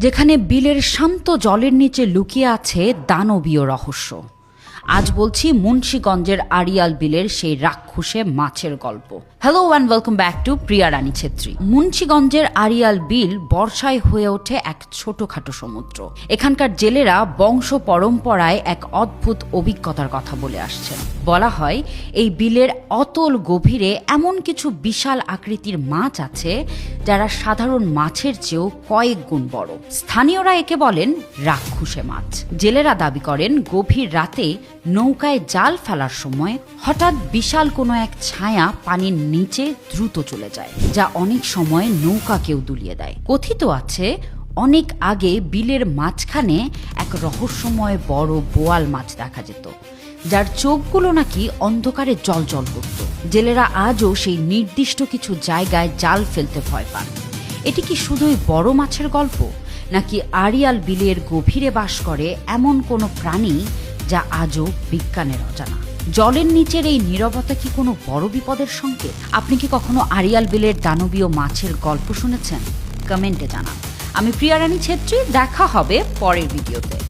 যেখানে বিলের শান্ত জলের নিচে লুকিয়ে আছে দানবীয় রহস্য। আজ বলছি মুন্সিগঞ্জের আড়িয়াল বিলের সেই রাক্ষসে মাছের গল্প। Hello and welcome back to Priya Rani Chhetri. মুন্সিগঞ্জের আড়িয়াল বিল বর্ষায় হয়ে ওঠে এক ছোটখাটো সমুদ্র। এখানকার জেলেরা বংশ পরম্পরায় এক অদ্ভুত অভিজ্ঞতার কথা বলে আসছেন। বলা হয় এই বিলের অতল গভীরে এমন কিছু বিশাল আকৃতির মাছ আছে যারা সাধারণ মাছের চেয়েও কয়েক গুণ বড়। স্থানীয়রা একে বলেন রাক্ষসে মাছ। জেলেরা দাবি করেন গভীর রাতে নৌকায় জাল ফেলার সময় হঠাৎ বিশাল কোনো এক ছায়া পানির নিচে দ্রুত চলে যায়, যা অনেক সময় নৌকাকেও দুলিয়ে দেয়। কথিত আছে অনেক আগে বিলের মাঝখানে এক রহস্যময় বড় বোয়াল মাছ দেখা যেত, যার চোখগুলো নাকি অন্ধকারে জ্বলজ্বল করত। জেলেরা আজও সেই নির্দিষ্ট কিছু জায়গায় জাল ফেলতে ভয় পান। এটি কি শুধুই বড় মাছের গল্প, নাকি আড়িয়াল বিলের গভীরে বাস করে এমন কোনো প্রাণী যা আজও বিজ্ঞানের অজানা? জলের নিচের এই নীরবতা কি কোনো বড় বিপদের সংকেত? আপনি কি কখনো আড়িয়াল বিলের দানবীয় মাছের গল্প শুনেছেন? কমেন্টে জানান। আমি প্রিয়া রানী ছেত্রী, দেখা হবে পরের ভিডিওতে।